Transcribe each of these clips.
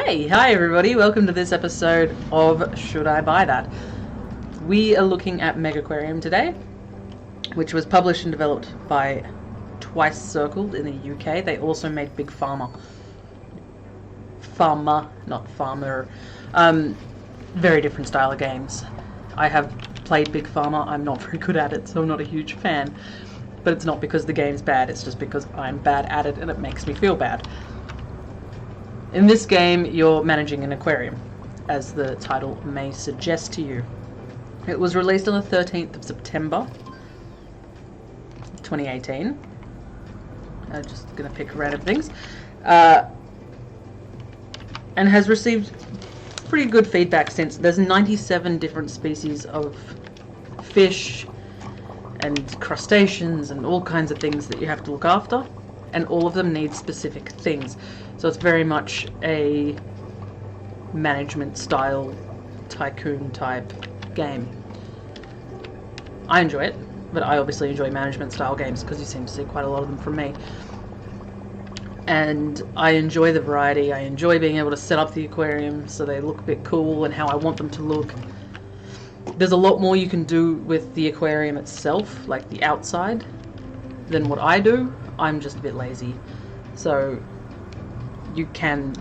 Hey, hi everybody, welcome to this episode of Should I Buy That? We are looking at Megaquarium today, which was published and developed by Twice Circled in the UK. They also made Big Pharma. Not Farmer. Very different style of games. I have played Big Pharma, I'm not very good at it, so I'm not a huge fan. But it's not because the game's bad, it's just because I'm bad at it and it makes me feel bad. In this game, you're managing an aquarium, as the title may suggest to you. It was released on the 13th of September, 2018. I'm just going to pick random things. And has received pretty good feedback since. There's 97 different species of fish and crustaceans and all kinds of things that you have to look after. And all of them need specific things. So it's very much a management style, tycoon type game. I enjoy it, but I obviously enjoy management style games because you seem to see quite a lot of them from me. And I enjoy the variety, I enjoy being able to set up the aquarium so they look a bit cool and how I want them to look. There's a lot more you can do with the aquarium itself, like the outside, than what I do. I'm just a bit lazy, so you can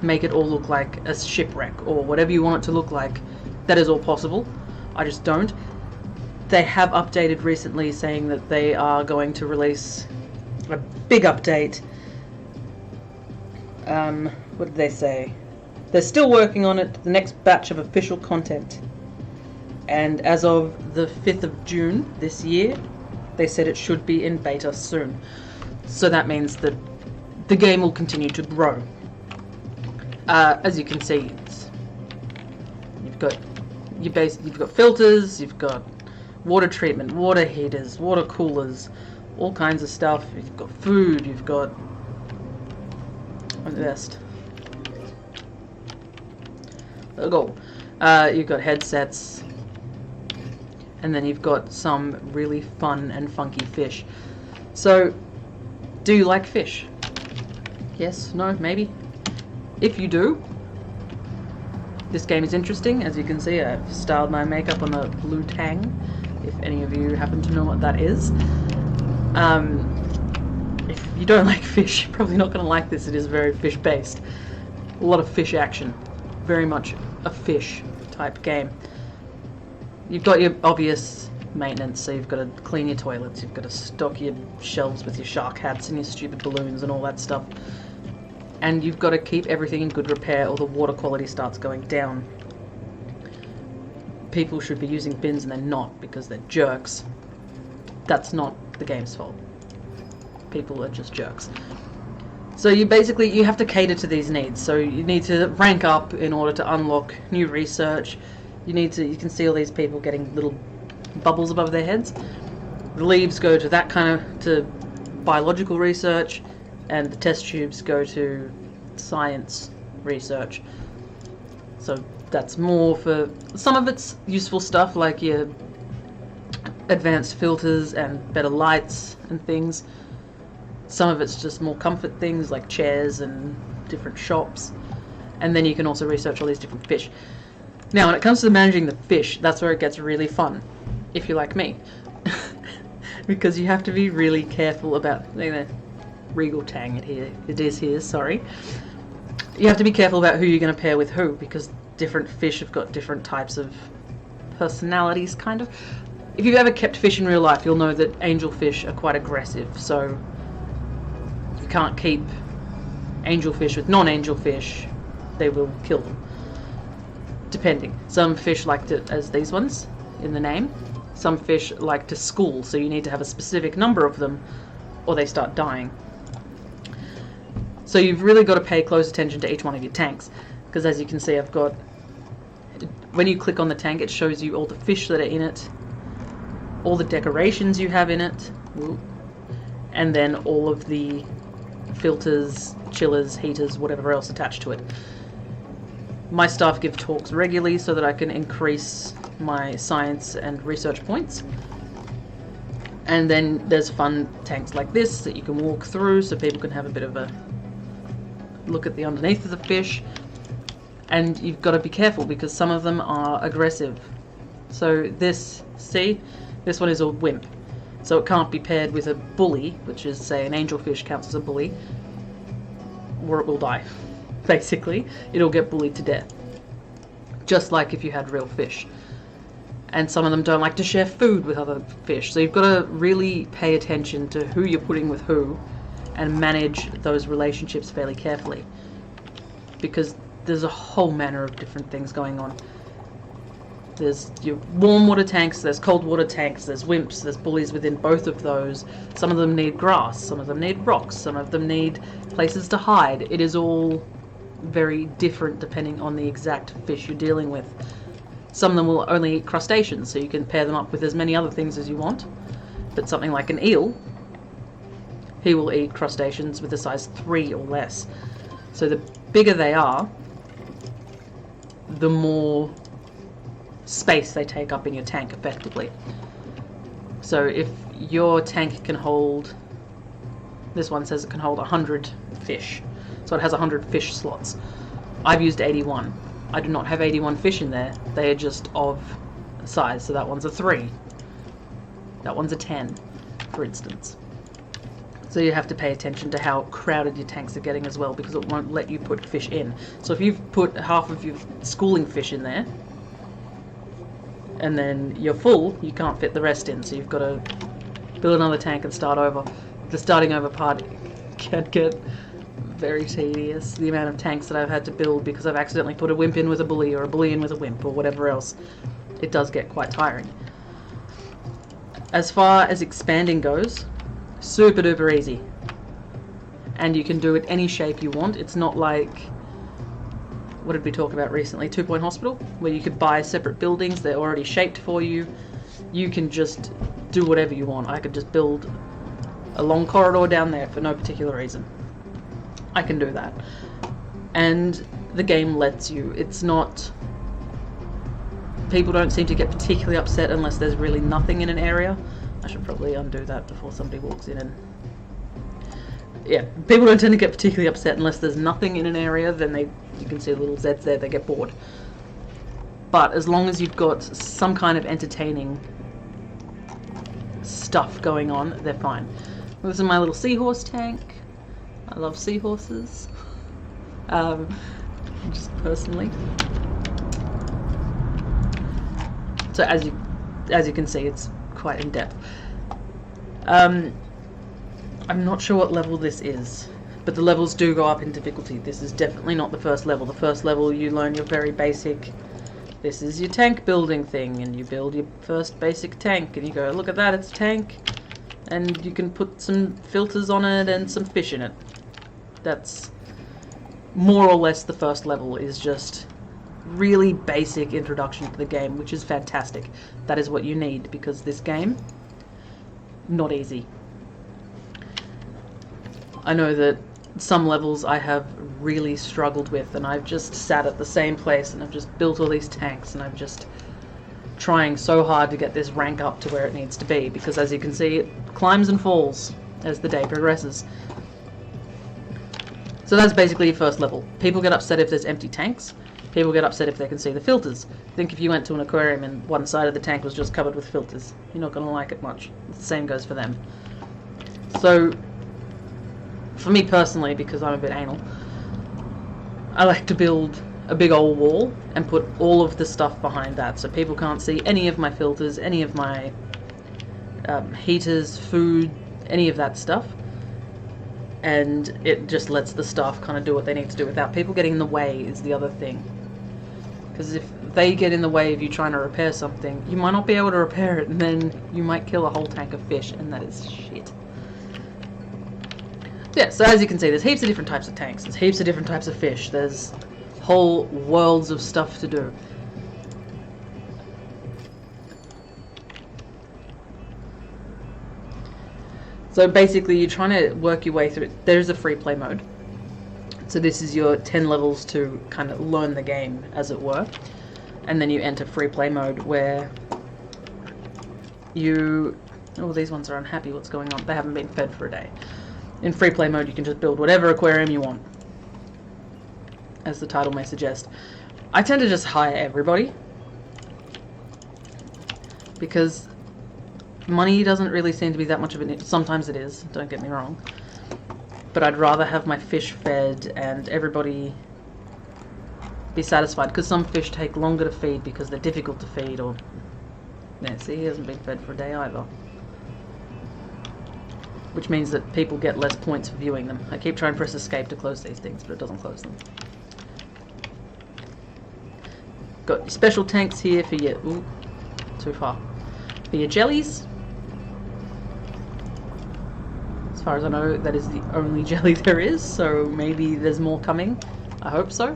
make it all look like a shipwreck or whatever you want it to look like. That is all possible. I just don't. They have updated recently saying that they are going to release a big update. What did they say? They're still working on it, the next batch of official content. And as of the 5th of June this year, they said it should be in beta soon. So that means that the game will continue to grow. As you can see, you've got filters, you've got water treatment, water heaters, water coolers, all kinds of stuff. You've got food, you've got you've got headsets, and then you've got some really fun and funky fish. So, do you like fish? Yes? No? Maybe? If you do, this game is interesting. As you can see, I've styled my makeup on a blue tang, if any of you happen to know what that is. If you don't like fish, you're probably not going to like this. It is very fish-based. A lot of fish action. Very much a fish type game. You've got your obvious maintenance, so you've got to clean your toilets, you've got to stock your shelves with your shark hats and your stupid balloons and all that stuff. And you've got to keep everything in good repair or the water quality starts going down. People should be using bins and they're not because they're jerks. That's not the game's fault. People are just jerks. So you have to cater to these needs. So you need to rank up in order to unlock new research. You can see all these people getting little bubbles above their heads. The leaves go to to biological research, and the test tubes go to science research. So that's more for some of it's useful stuff like your advanced filters and better lights and things. Some of it's just more comfort things like chairs and different shops. And then you can also research all these different fish. Now, when it comes to managing the fish, that's where it gets really fun, if you like me. Because you have to be really careful about, Regal Tang it is here, sorry. You have to be careful about who you're going to pair with who, because different fish have got different types of personalities, kind of. If you've ever kept fish in real life, you'll know that angelfish are quite aggressive, so you can't keep angelfish with non-angelfish, they will kill them. Depending. Some fish like to, as these ones in the name, some fish like to school, so you need to have a specific number of them or they start dying. So you've really got to pay close attention to each one of your tanks, because as you can see, when you click on the tank, it shows you all the fish that are in it, all the decorations you have in it, and then all of the filters, chillers, heaters, whatever else attached to it. My staff give talks regularly so that I can increase my science and research points. And then there's fun tanks like this that you can walk through so people can have a bit of a look at the underneath of the fish. And you've got to be careful because some of them are aggressive. So this, see, this one is a wimp. So it can't be paired with a bully, which is, say, an angelfish counts as a bully, or it will die. Basically, it'll get bullied to death. Just like if you had real fish. And some of them don't like to share food with other fish. So you've got to really pay attention to who you're putting with who and manage those relationships fairly carefully. Because there's a whole manner of different things going on. There's your warm water tanks, there's cold water tanks, there's wimps, there's bullies within both of those. Some of them need grass, some of them need rocks, some of them need places to hide. It is all very different depending on the exact fish you're dealing with. Some of them will only eat crustaceans, so you can pair them up with as many other things as you want. But something like an eel, he will eat crustaceans with a size 3 or less. So the bigger they are, the more space they take up in your tank effectively. So if your tank can hold, this one says it can hold 100 fish, so it has 100 fish slots. I've used 81. I do not have 81 fish in there. They are just of size, so that one's a 3, that one's a 10, for instance. So you have to pay attention to how crowded your tanks are getting as well, because it won't let you put fish in. So if you've put half of your schooling fish in there, and then you're full, you can't fit the rest in, so you've got to build another tank and start over. The starting over part can get very tedious, the amount of tanks that I've had to build because I've accidentally put a wimp in with a bully, or a bully in with a wimp, or whatever else. It does get quite tiring. As far as expanding goes, super duper easy. And you can do it any shape you want. It's not like, what did we talk about recently? 2 Point Hospital, where you could buy separate buildings, they're already shaped for you. You can just do whatever you want. I could just build a long corridor down there for no particular reason. I can do that. And the game lets you. It's not... People don't seem to get particularly upset unless there's really nothing in an area. I should probably undo that before somebody walks in and... Yeah, people don't tend to get particularly upset unless there's nothing in an area, then you can see the little Z's there, they get bored. But as long as you've got some kind of entertaining stuff going on, they're fine. This is my little seahorse tank. I love seahorses. Just personally. So as you can see, it's quite in depth. I'm not sure what level this is, but the levels do go up in difficulty. This is definitely not the first level. The first level you learn your very basic, this is your tank building thing, and you build your first basic tank, and you go, look at that, it's a tank, and you can put some filters on it and some fish in it. That's more or less the first level, is just really basic introduction to the game, which is fantastic. That is what you need, because this game, not easy. I know that some levels I have really struggled with, and I've just sat at the same place and I've just built all these tanks, and I'm just trying so hard to get this rank up to where it needs to be, because as you can see, it climbs and falls as the day progresses. So that's basically your first level. People get upset if there's empty tanks. People get upset if they can see the filters. Think if you went to an aquarium and one side of the tank was just covered with filters. You're not going to like it much. The same goes for them. So, for me personally, because I'm a bit anal, I like to build a big old wall and put all of the stuff behind that, so people can't see any of my filters, any of my heaters, food, any of that stuff. And it just lets the staff kind of do what they need to do without people getting in the way, is the other thing. Because if they get in the way of you trying to repair something, you might not be able to repair it, and then you might kill a whole tank of fish, and that is shit. Yeah, so as you can see, there's heaps of different types of tanks, there's heaps of different types of fish, there's whole worlds of stuff to do. So basically you're trying to work your way through it. There's a free play mode. So this is your 10 levels to kind of learn the game, as it were. And then you enter free play mode where you... Oh, these ones are unhappy, what's going on? They haven't been fed for a day. In free play mode you can just build whatever aquarium you want. as the title may suggest. I tend to just hire everybody, because money doesn't really seem to be that much of an... Sometimes it is, don't get me wrong. But I'd rather have my fish fed and everybody be satisfied, because some fish take longer to feed because they're difficult to feed, or... Yeah, see, he hasn't been fed for a day either. Which means that people get less points for viewing them. I keep trying to press escape to close these things, but it doesn't close them. Got your special tanks here for your... Ooh, too far. For your jellies. As far as I know, that is the only jelly there is, so maybe there's more coming. I hope so.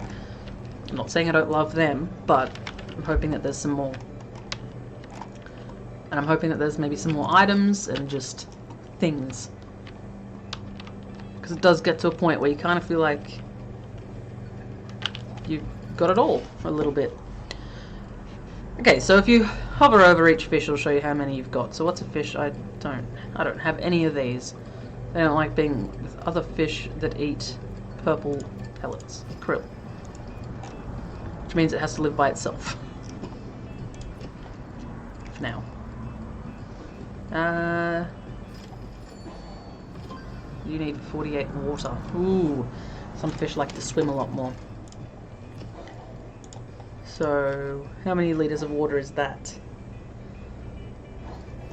I'm not saying I don't love them, but I'm hoping that there's some more. And I'm hoping that there's maybe some more items and just things. Because it does get to a point where you kind of feel like you've got it all a little bit. Okay, so if you hover over each fish, it'll show you how many you've got. So what's a fish? I don't have any of these. They don't like being with other fish that eat purple pellets, krill. Which means it has to live by itself. For now. You need 48 water. Ooh, some fish like to swim a lot more. So, how many liters of water is that?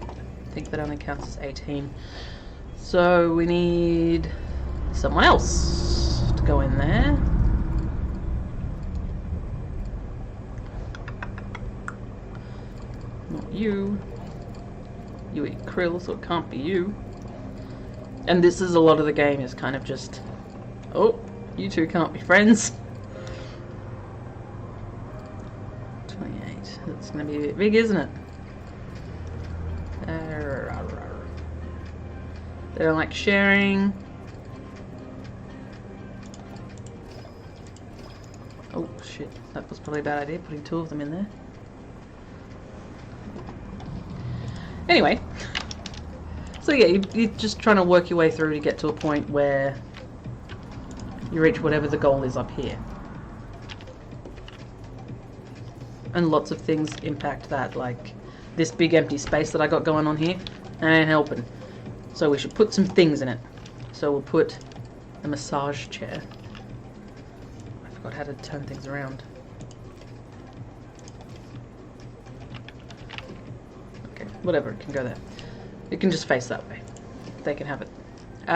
I think that only counts as 18. So, we need someone else to go in there. Not you. You eat krill, so it can't be you. And this is a lot of the game, is kind of just... Oh, you two can't be friends. 28. That's going to be a bit big, isn't it? They don't like sharing. Oh, shit. That was probably a bad idea, putting 2 of them in there. Anyway, so yeah, you're just trying to work your way through to get to a point where you reach whatever the goal is up here. And lots of things impact that, like this big empty space that I got going on here, ain't helping. So we should put some things in it. So we'll put a massage chair. I forgot how to turn things around. Whatever, it can go there. It can just face that way. They can have it. 4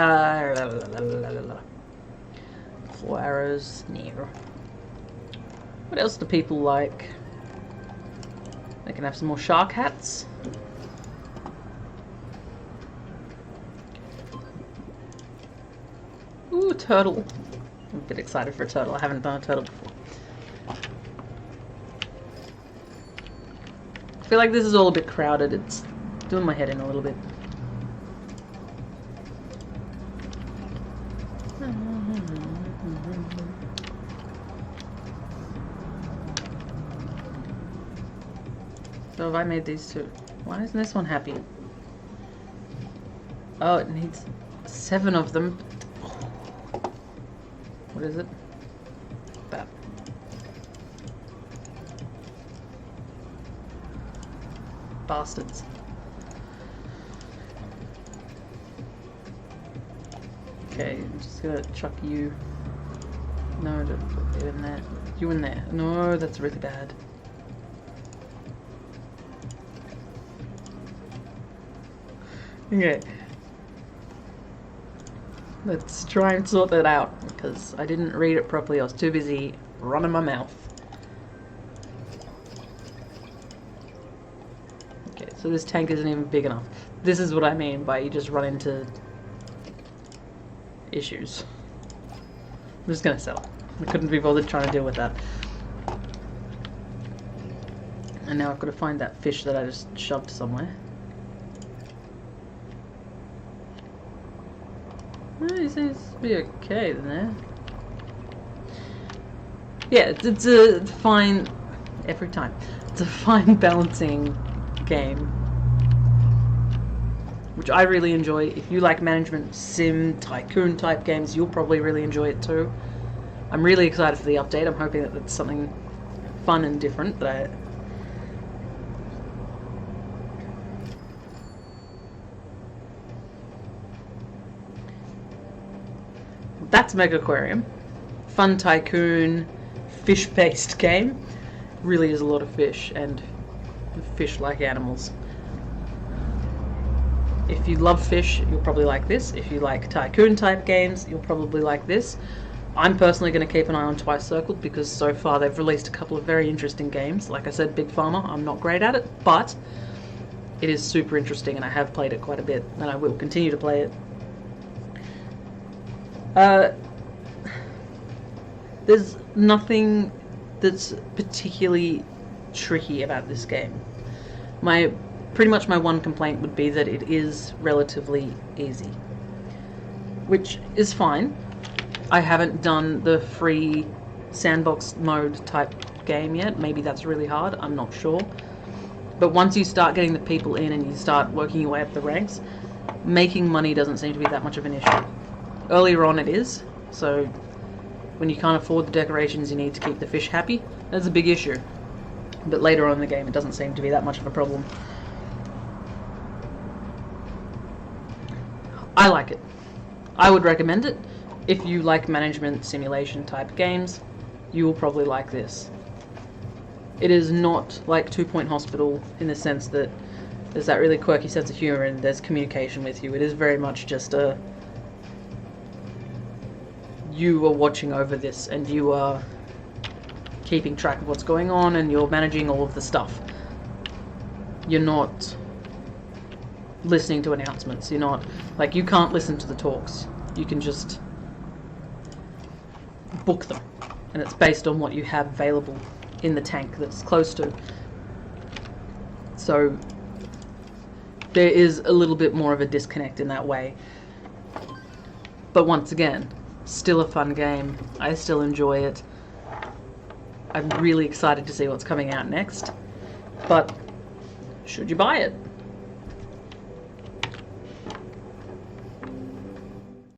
arrows near. What else do people like? They can have some more shark hats. Ooh, turtle. I'm a bit excited for a turtle. I haven't done a turtle before. I feel like this is all a bit crowded. It's doing my head in a little bit. So have I made these 2? Why isn't this one happy? Oh, it needs 7 of them. What is it? That. Bastards. Okay, I'm just gonna chuck you. No, don't put you in there. You in there. No, that's really bad. Okay. Let's try and sort that out, because I didn't read it properly. I was too busy running my mouth. So this tank isn't even big enough. This is what I mean by you just run into issues. I'm just gonna sell it. I couldn't be bothered trying to deal with that. And now I've got to find that fish that I just shoved somewhere. Well, he seems to be okay in there. Yeah, it's a fine... Every time. It's a fine balancing game, which I really enjoy. If you like management sim tycoon type games, you'll probably really enjoy it too. I'm really excited for the update. I'm hoping that it's something fun and different. That's Megaquarium. Fun tycoon, fish-based game. Really is a lot of fish, and fish-like animals. If you love fish, you'll probably like this. If you like tycoon type games, you'll probably like this. I'm personally going to keep an eye on Twice Circled because so far they've released a couple of very interesting games. Like I said, Big Pharma, I'm not great at it, but it is super interesting and I have played it quite a bit and I will continue to play it. There's nothing that's particularly tricky about this game. Pretty much my one complaint would be that it is relatively easy, which is fine. I haven't done the free sandbox mode type game yet. Maybe that's really hard, I'm not sure. But once you start getting the people in and you start working your way up the ranks, making money doesn't seem to be that much of an issue. Earlier on it is, so when you can't afford the decorations you need to keep the fish happy, that's a big issue. But later on in the game it doesn't seem to be that much of a problem. I like it. I would recommend it. If you like management simulation type games, you will probably like this. It is not like 2 Point Hospital in the sense that there's that really quirky sense of humor and there's communication with you. It is very much just you are watching over this and you are keeping track of what's going on and you're managing all of the stuff. You're not listening to announcements. You're not, like, you can't listen to the talks. You can just book them. And it's based on what you have available in the tank that's close to. So there is a little bit more of a disconnect in that way. But once again, still a fun game. I still enjoy it. I'm really excited to see what's coming out next. But should you buy it?